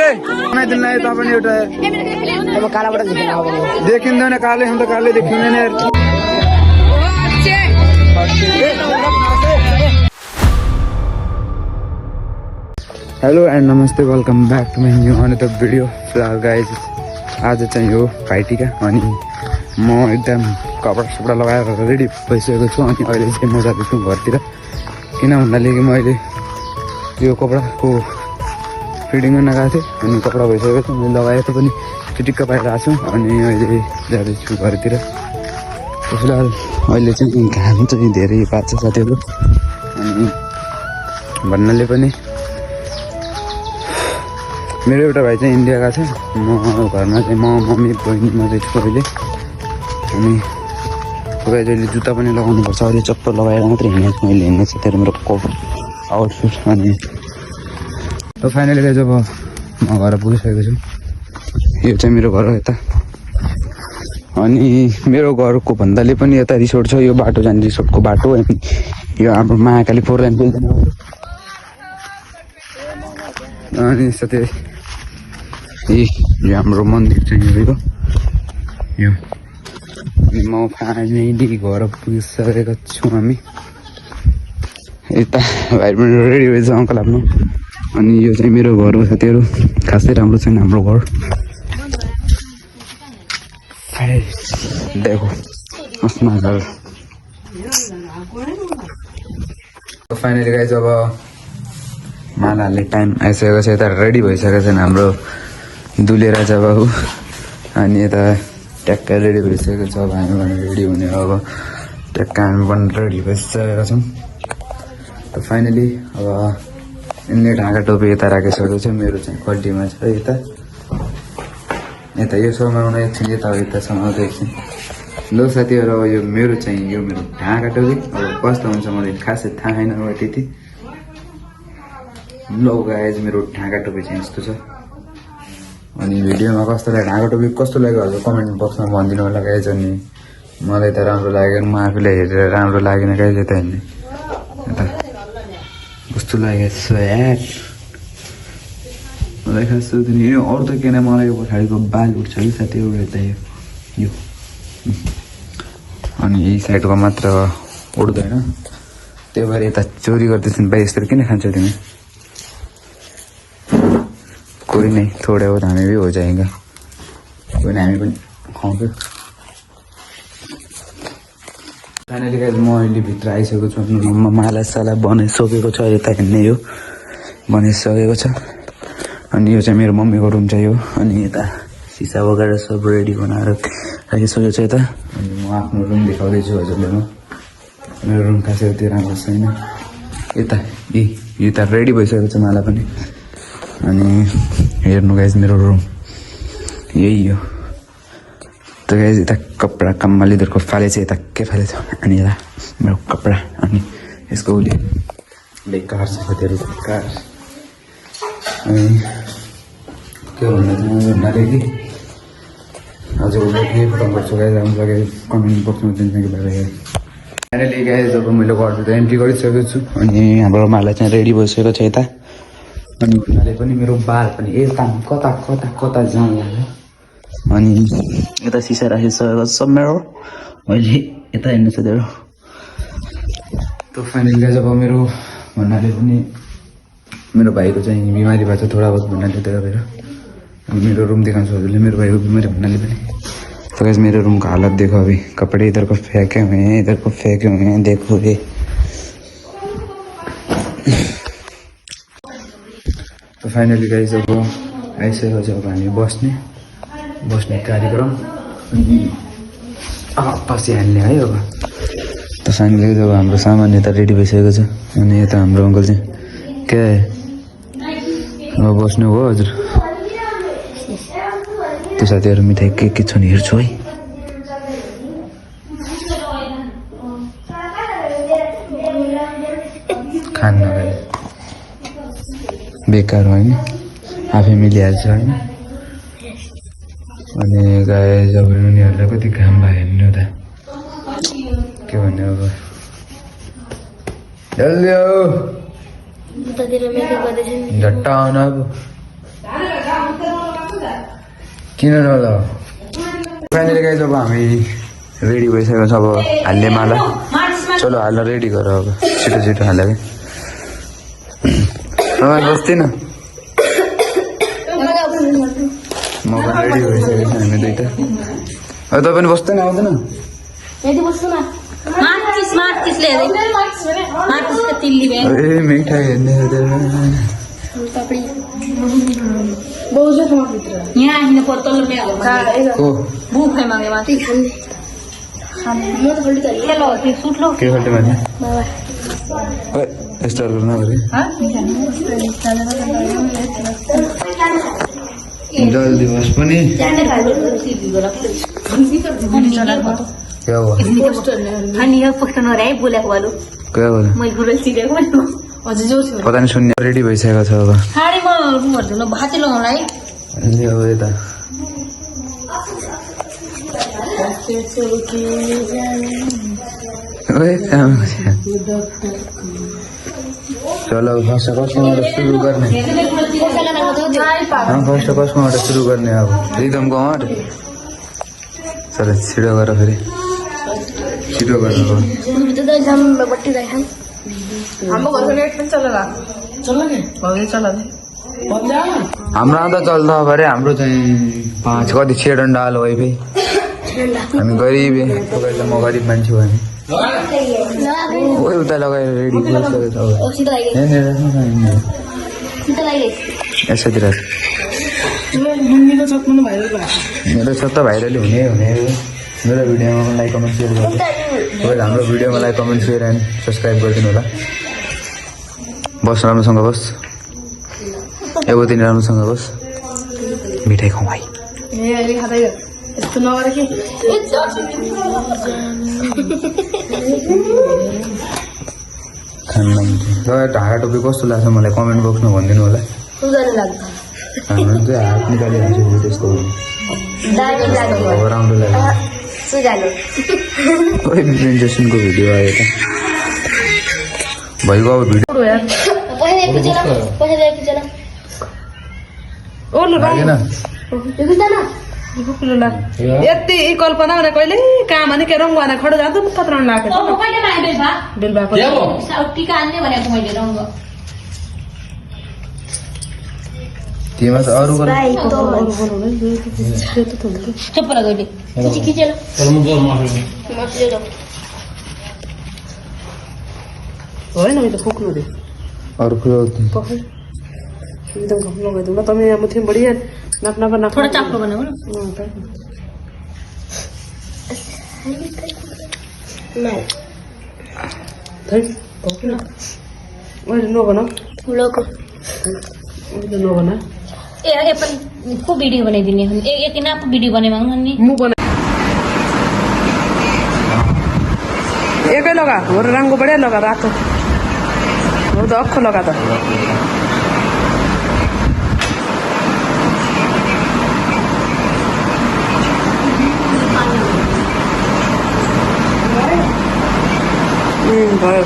बनाइदिनु तपाईँ एउटा कालाबाट देखिँदैन काले हम त काले देखिँदैन हेलो एन्ड नमस्ते welcome back to my new another video. फिलहाल गाइज आज चाहिँ हो भाइटिका अनि म एकदम कपडा सपडा लगाएर रेडी भइसकेको छु अनि अहिले चाहिँ म जाँदैछु घरतिर। किन भन्दाखेरि मैले यो कपडाको फिटिङ गर्न गएको थिएँ अनि कपडा भइसकेको छ, मैले लगाएको पनि चिटिक्क पाइरहेको छु अनि अहिले जाँदैछु घरतिर। फिलहाल अहिले चाहिँ घाम चाहिँ धेरै पाएको छ साथीहरू अनि भन्नाले पनि मेरो एउटा भाइ चाहिँ इन्डिया गएको छ। म घरमा चाहिँ म मम्मी बहिनी मात्रै छु अहिले अनि तपाईँ अहिले जुत्ता पनि लगाउनुपर्छ। अहिले चप्पल लगाएर मात्रै हिँडेको मैले हिँड्ने साथीहरू मेरो कपडा आउटफिट। अनि फाइनली चाहिँ जब म घर पुगिसकेको छु, यो चाहिँ मेरो घर हो यता अनि मेरो घरको भन्दाले पनि यता रिसोर्ट छ। यो बाटो जाने रिसोर्टको बाटो अनि यो हाम्रो महाकाली 4 लाइन पुग्दैन अनि साथै यो हाम्रो मन्दिर चाहिँ यो यो अनि म फाइनली घर पुगिसकेको छु। हामी यता भाइ पनि रेडी भएछ अङ्कल आफ्नो अनि यो चाहिँ मेरो घर हो साथीहरू। खासै राम्रो छैन हाम्रो घर, देखो आफ्नो घर। फाइनली गाइस अब मालाले टाइम आइसकेको छ, यता रेडी भइसकेको छैन हाम्रो दुले राजा बाबु अनि यता ट्याक्कै रेडी भइसकेको छ। अब हामी पनि रेडी हुने अब ट्याक्कै हामी पनि रेडी भइसकेका छौँ। त फाइनली अब यिनले ढाका टोपी यता राखिसकेको छ, मेरो चाहिँ कल्टीमा छ यता यता यो समाउन एकछिन यता यतासम्म एकछिन। ल साथीहरू अब यो मेरो चाहिँ यो मेरो ढाका टोपी अब कस्तो हुन्छ मलाई खासै थाहा छैन अब त्यति। ल गाइज मेरो ढाका टोपी चाहिँ यस्तो छ अनि भिडियोमा कस्तो लाग्यो ढाका टोपी कस्तो लाग्यो हजुर कमेन्ट बक्समा भनिदिनु होला गाइज। अनि मलाई त राम्रो लागेन, म आफूलाई हेरेर राम्रो लागेन गाइज। यता हेर्ने यता कस्तो लागेको छ यार मलाई खास यो अरू त किन मलाई यो पछाडिको बाल उठ्छ कि साथी एउटा यता यो अनि यही साइडको मात्र उठ्दैन, त्यो भएर यता चोरी गर्दैछन् भाइ। यस्तो किन खान्छौ तिमी? कोही नै थोड़ा बहुत हामी भी हो जाएगा, कोही हामी पनि खाउँछु। फाइनली गाइस म अहिले भित्र आइसकेको छु अनि माला साला बनाइसकेको छ। यता हेर्ने यो बनाइसकेको छ अनि यो चाहिँ मेरो मम्मीको रुम चाहिँ हो अनि यता सिसा वगेर सब रेडी बनाएर राखिसकेको छ यता। अनि म आफ्नो रुम देखाउँदैछु हजुरले। मेरो रुम खासै त्यो राम्रो छैन। यता यता रेडी भइसकेको छ माला पनि अनि हेर्नु गाइज मेरो रुम यही हो। त गाइज यता कपडा कम्मलीधरको फाले चाहिँ यता के फाले छ अनि यता मेरो कपडा अनि यसको उसले बेकार छ साथीहरू बेकार। अनि के भन्नाले कि हजुरले के फटाउनु पर्छ गाइज हामीलाई कमेन्ट बक्समा दिन्छ कि भएर फाइनली गाइज जब मैले घरभित्र एन्ट्री गरिसकेको छु अनि हाम्रो माला चाहिँ रेडी भइसकेको छ यता। अनि भन्नाले पनि मेरो बाल पनि यता कता कता कता जाउँ अनि यता सिसा राखिसकेको छ मेरो अहिले यता हेर्नु छ त्यो। त्यो फाइनली जब मेरो भन्नाले पनि मेरो भाइको चाहिँ बिमारी भएको छ थोडा बहुत भन्नाले त्यही भएर अनि मेरो रुम देखाउँछु हजुरले मेरो भाइको बिमारी भन्नाले पनि। तो गाइस मेरे रूम का हालत देखो, अभी कपड़े इधर को फेंके हुए हैं इधर को फेंके हुए हैं देखो ये। तो फाइनली गाइस अब आइसकेको छ अब हामी बस्ने कार्यक्रम अनि पछि हाल्ने है अब। त फाइनली जब हाम्रो सामान यता रेडी भइसकेको छ अनि यता हाम्रो अङ्कल चाहिँ के अब बस्नु हो हजुर। त्यो साथीहरू मिठाई के छ नि हेर्छु है। खान्न बेकार होइन आफै मिलिहाल्छ होइन। अनि गाइस अब उनीहरूलाई कति घाम भयो हेर्नु त के भन्ने अब। झट्टा आउनु अब किन नहोला फाइनली गाइज अब हामी रेडी भइसकेको छ अब हाल्ने माला चलो हाल रेडी गर अब छिटो छिटो हाल कि बस्दिनँ म पनि रेडी भइसकेको छ हामी दुइटा अब तपाईँ पनि बस्दैन आउँदैन ए मिठाई हेर्ने के खल्टे माने यस्तो नगरे जल्दी बस पनि क्या हुआ क्या हुआ पता नहीं सुन्ने रेडी भइसकेको छ अब अनि अब यता चलो फर्स्ट कसबाट सुरु गर्ने फर्स्ट कसबाट सुरु गर्ने अब रिदमको हट चलो छिटो गर फेरि छिटो गर्नु हाम्रो आउँदा चल्दा अरे हाम्रो चाहिँ 5 कति 6 डन्डा हाल वाइफाई हामी गरिब तपाईँले म गरिब मान्छे हो हामी उता लगाएर रेडी यसरी मेरो छत त भाइरल हुने मेरो भिडियोमा लाइक कमेन्ट सेयर गर्नु तपाईँले हाम्रो भिडियोमा like comment share and subscribe गरिदिनु होला बस राम्रोसँग बस एगो दिन राम्रोसँग बस मिठाई खाउँ भाइ ढाका टोपी कस्तो लाग्छ मलाई कमेन्ट बक्समा भनिदिनु होला हाम्रो चाहिँ हात निकालिहाल्छु त्यस्तो राम्रो लाग्यो प्रेजेन्टेसनको भिडियो आयो त भइगयो अब भिडियो यति कल्पना भने कहिले काम भने के रङ भने खडो जान्छ पत्र लाग्छ तिमीमा त अरू होइन खोक्नु दे अरू कुरो एकदम खप्नु गयो त मैं अब थिएँ बढ़िया नाप थोड़ा चाप्लो बनाऊ नो बना नो बना ए अपन को वीडियो बनाइदिने एक दिन आप वीडियो बनाइमा नि मु बना एकै लगा हो रंग बढ़िया लगा रातो हो तो अक्खो लगा था भयो